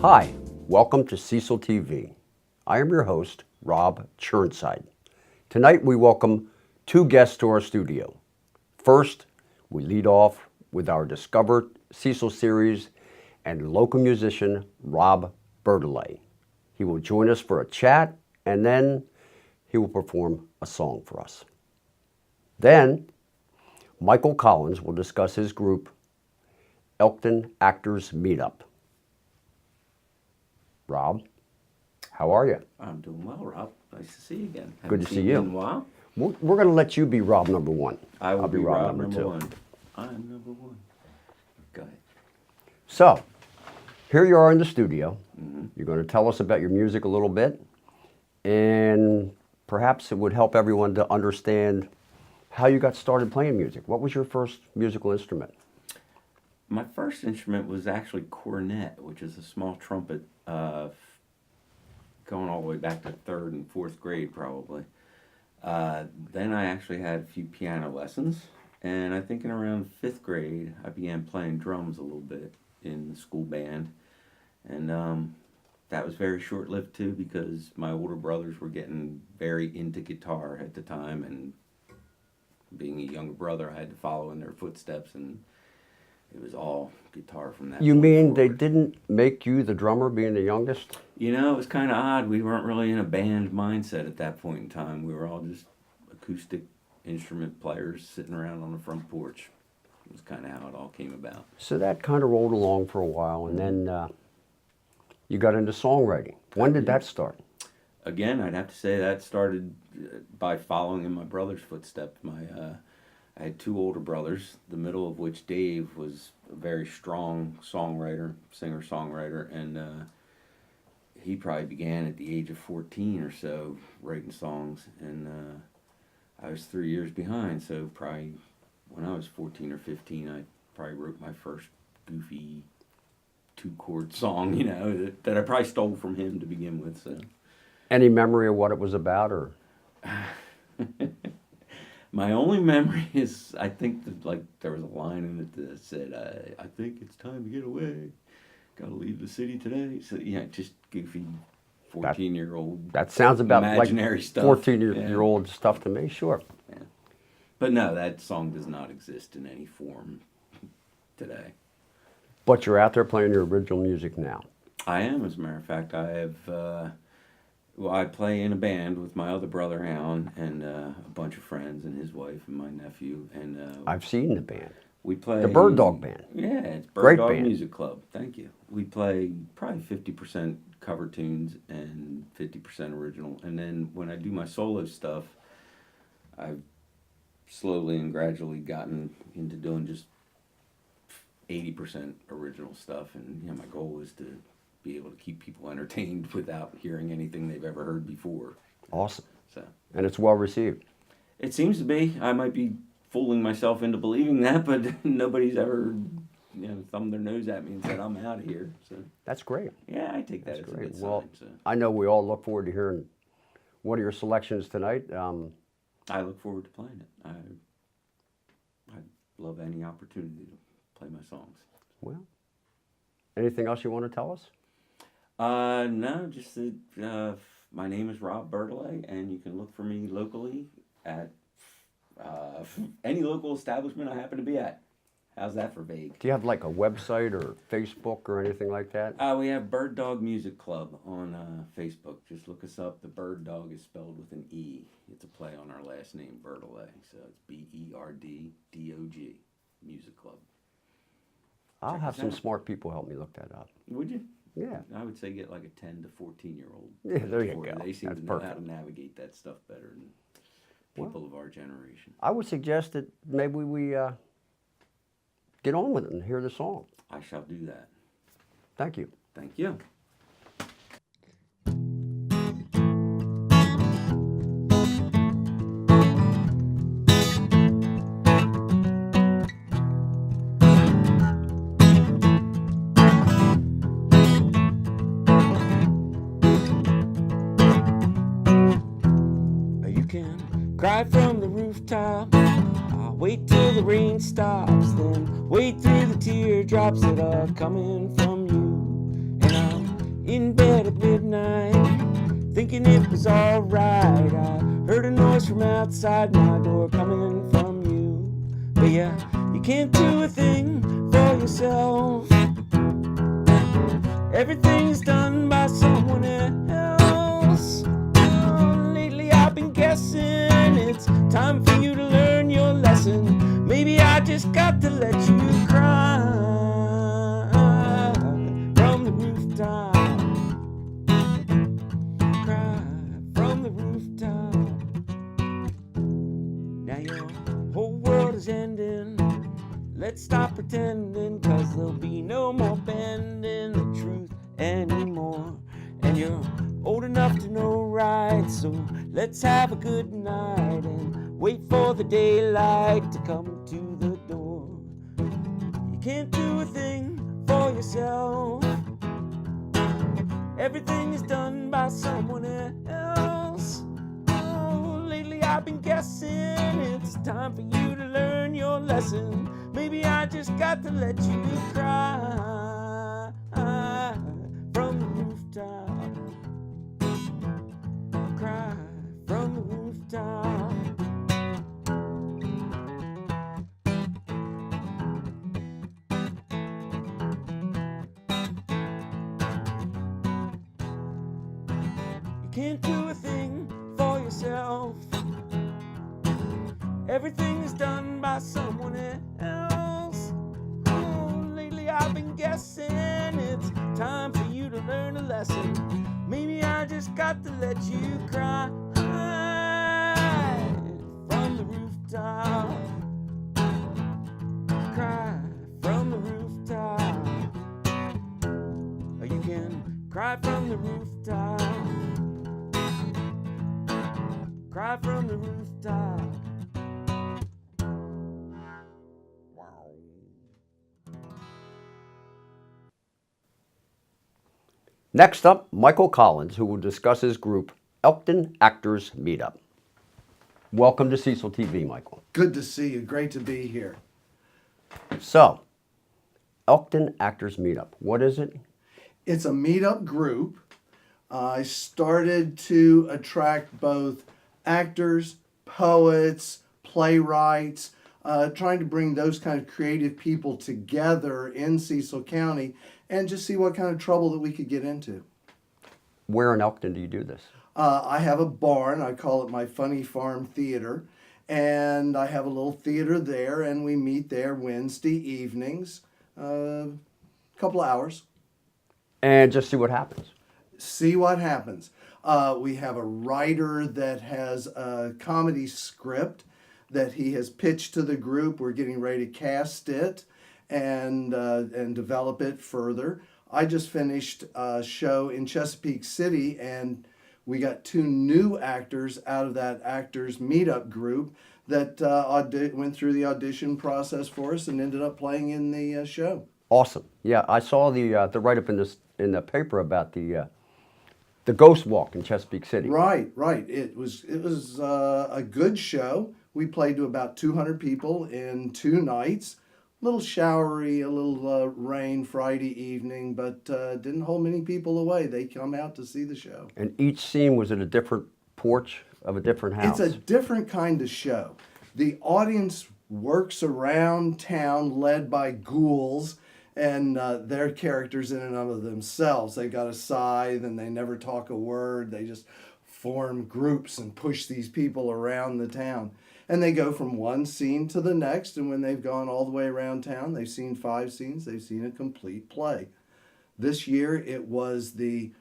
Hi, welcome to Cecil TV. I am your host, Rob Churnside. Tonight we welcome two guests to our studio. First, we lead off with our Discover Cecil series and local musician, Rob Bertolet. He will join us for a chat and then he will perform a song for us. Then, Michael Collins will discuss his group, Elkton Actors Meetup. Rob, how are you? I'm doing well, Rob. Nice to see you again. Good to see you. In a while. We're going to let you be Rob number one. I'll be Rob number two. One. I'm number one. Go ahead. So, here you are in the studio. You're going to tell us about your music a little bit, and perhaps it would help everyone to understand how you got started playing music. What was your first musical instrument? My first instrument was actually cornet, which is a small trumpet, going all the way back to 3rd and 4th grade probably. Then I actually had a few piano lessons, and I think in around 5th grade I began playing drums a little bit in the school band, and that was very short-lived too because my older brothers were getting very into guitar at the time, and being a younger brother I had to follow in their footsteps, and it was all guitar from that. You mean they forward. didn't make you the drummer being the youngest? You know, it was kind of odd. We weren't really in a band mindset at that point in time. We were all just acoustic instrument players sitting around on the front porch. It was kind of how it all came about. So that kind of rolled along for a while, and then you got into songwriting. When did that start? Again, I'd have to say that started by following in my brother's footsteps. I had two older brothers, the middle of which, Dave, was a very strong songwriter, singer-songwriter, and he probably began at the age of 14 or so writing songs, and I was 3 years behind, so probably when I was 14 or 15, I probably wrote my first goofy two-chord song, you know, that I probably stole from him to begin with. So, Any memory of what it was about, or? My only memory is, I think that, there was a line in it that said, I think it's time to get away. Gotta leave the city today. So, yeah, just goofy 14-year-old That sounds about imaginary like stuff. 14-year-old stuff to me, sure. Yeah. But no, that song does not exist in any form today. But you're out there playing your original music now. I am, as a matter of fact. I have... I play in a band with my other brother, Alan, and a bunch of friends, and his wife, and my nephew. And I've seen the band. We play... The Bird Dog Band. Yeah, it's Bird Great Dog band. Music Club. Thank you. We play probably 50% cover tunes and 50% original. And then when I do my solo stuff, I've slowly and gradually gotten into doing just 80% original stuff. And my goal is to be able to keep people entertained without hearing anything they've ever heard before. Awesome. So, and it's well received. It seems to be. I might be fooling myself into believing that, but nobody's ever, thumbed their nose at me and said, I'm out of here. So That's great. yeah, I take that as a good Well, sign. So I know we all look forward to hearing one of your selections tonight. I look forward to playing it. I love any opportunity to play my songs. Well, anything else you want to tell us? No, just that my name is Rob Bertolet, and you can look for me locally at any local establishment I happen to be at. How's that for vague? Do you have like a website or Facebook or anything like that? We have Bird Dog Music Club on Facebook. Just look us up. The Bird Dog is spelled with an E. It's a play on our last name, Bertolet. So it's BERDDOG, Music Club. I'll Check have us some out. smart people help me look that up. Would you? Yeah. I would say get like a 10 to 14-year-old. Yeah, there you for go. They seem That's to know how perfect. to navigate that stuff better than people of our generation. I would suggest that maybe we get on with it and hear the song. I shall do that. Thank you. Thank you. You can cry from the rooftop. I'll wait till the rain stops, then wait through the teardrops that are coming from you. And I'll in bed at midnight, thinking it was alright. I heard a noise from outside my door coming from you. But yeah, you can't do a thing for yourself. Everything's done by someone else. Oh, lately I've been guessing it's time for you to learn your lesson. Maybe I just got to let you cry from the rooftop. Cry from the rooftop. Now your whole world is ending. Let's stop pretending, 'cause there'll be no more bending the truth anymore. And you're old enough to know right, so let's have a good night and wait for the daylight to come to the door. You can't do a thing for yourself. Everything is done by someone else. Oh, lately I've been guessing it's time for you to learn your lesson. Maybe I just got to let you cry from the rooftop. Cry from the rooftop. You can't do a thing for yourself. Everything is done by someone else. Oh, lately I've been guessing it's time for you to learn a lesson. Maybe I just got to let you cry from the rooftop. Cry from the rooftop. Or you can cry from the rooftop. Cry from the rooftop. Next up, Michael Collins, who will discuss his group, Elkton Actors Meetup. Welcome to Cecil TV, Michael. Good to see you. Great to be here. So, Elkton Actors Meetup, what is it? It's a meetup group. I started to attract both actors, poets, playwrights, trying to bring those kind of creative people together in Cecil County and just see what kind of trouble that we could get into. Where in Elkton do you do this? I have a barn. I call it my Funny Farm Theater. And I have a little theater there, and we meet there Wednesday evenings, a couple of hours. And just see what happens. See what happens. We have a writer that has a comedy script that he has pitched to the group. We're getting ready to cast it and develop it further. I just finished a show in Chesapeake City, and we got 2 new actors out of that actors meetup group that went through the audition process for us and ended up playing in the show. Awesome. Yeah, I saw the write-up in the paper about the Ghost Walk in Chesapeake City. Right. It was a good show. We played to about 200 people in 2 nights. A little showery, a little rain Friday evening, but didn't hold many people away. They come out to see the show. And each scene was at a different porch of a different house. It's a different kind of show. The audience works around town led by ghouls and their characters in and of themselves. They got a scythe and they never talk a word. They just form groups and push these people around the town. And they go from one scene to the next, and when they've gone all the way around town, they've seen 5 scenes, they've seen a complete play. This year, it was the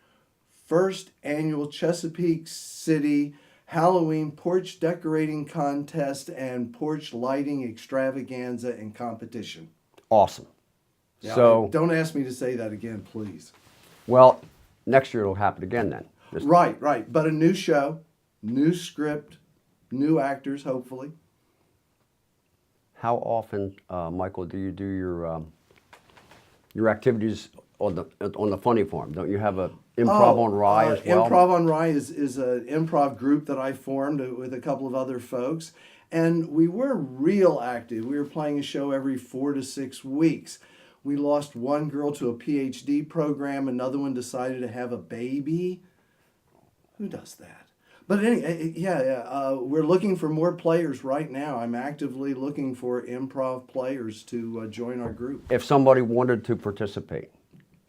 first annual Chesapeake City Halloween porch decorating contest and porch lighting extravaganza and competition. Awesome. Yeah, So, don't ask me to say that again, please. well, next year it'll happen again then. Right. But a new show, new script, new actors, hopefully. How often, Michael, do you do your activities on the Funny Farm? Don't you have a Improv on Rye as well? Improv on Rye is an improv group that I formed with a couple of other folks, and we were real active. We were playing a show every 4 to 6 weeks. We lost one girl to a PhD program. Another one decided to have a baby. Who does that? But anyway, we're looking for more players right now. I'm actively looking for improv players to join our group. If somebody wanted to participate,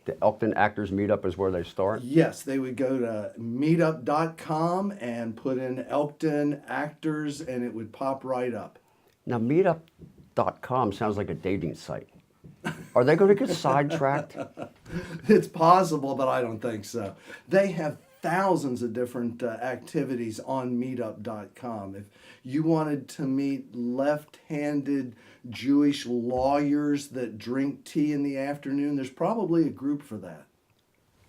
the Elkton Actors Meetup is where they start? Yes, they would go to meetup.com and put in Elkton Actors, and it would pop right up. Now, meetup.com sounds like a dating site. Are they going to get sidetracked? It's possible, but I don't think so. They have thousands of different activities on meetup.com. If you wanted to meet left-handed Jewish lawyers that drink tea in the afternoon, there's probably a group for that.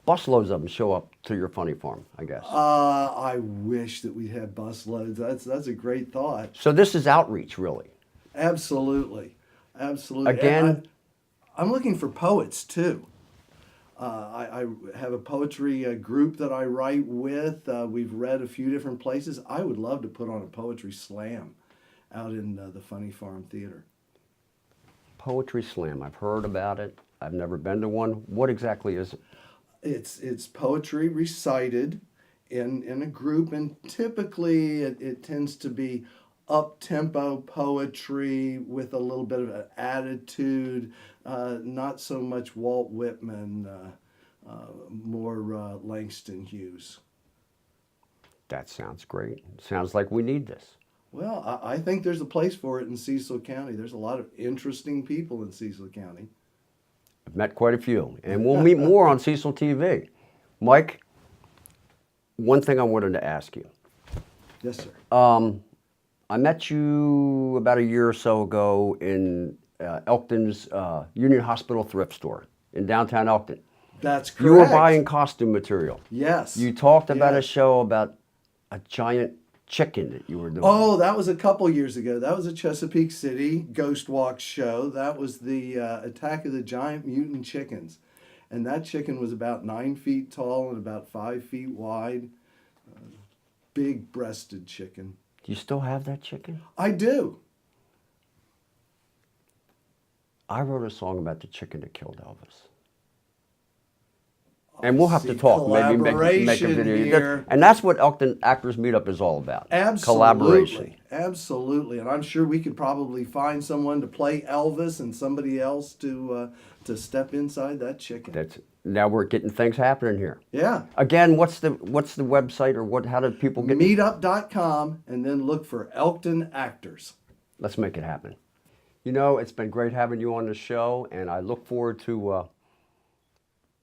Busloads of them show up to your funny farm, I guess. I wish that we had busloads. That's a great thought. So this is outreach, really. Absolutely. Absolutely. Again, I'm looking for poets too. I have a poetry group that I write with. We've read a few different places. I would love to put on a poetry slam out in the Funny Farm Theater. Poetry slam. I've heard about it. I've never been to one. What exactly is it? It's poetry recited in a group, and typically it tends to be up-tempo poetry with a little bit of an attitude, not so much Walt Whitman, more Langston Hughes. That sounds great. Sounds like we need this. Well, I think there's a place for it in Cecil County. There's a lot of interesting people in Cecil County. I've met quite a few, and we'll meet more on Cecil TV. Mike, one thing I wanted to ask you. Yes, sir. I met you about a year or so ago in Elkton's Union Hospital thrift store in downtown Elkton. That's correct. You were buying costume material. Yes. You talked about a Yes. show about a giant chicken that you were doing. Oh, that was a couple years ago. That was a Chesapeake City Ghost Walk show. That was the Attack of the Giant Mutant Chickens. And that chicken was about 9 feet tall and about 5 feet wide. Big-breasted chicken. Do you still have that chicken? I do. I wrote a song about the chicken that killed Elvis. And we'll have to See, talk, maybe make a collaboration video. here. And that's what Elkton Actors Meetup is all about. Absolutely. Collaboration. Absolutely. And I'm sure we could probably find someone to play Elvis and somebody else to step inside that chicken. Now we're getting things happening here. Yeah. Again, what's the website, or what? How do people get? Meetup.com, and then look for Elkton Actors. Let's make it happen. You know, it's been great having you on the show, and I look forward to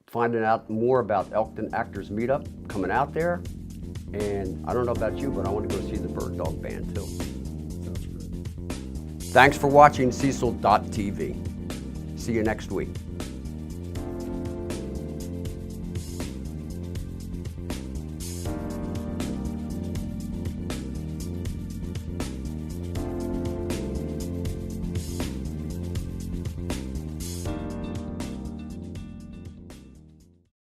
finding out more about Elkton Actors Meetup coming out there. And I don't know about you, but I want to go see the Bird Dog Band too. Sounds good. Thanks for watching Cecil.tv. See you next week.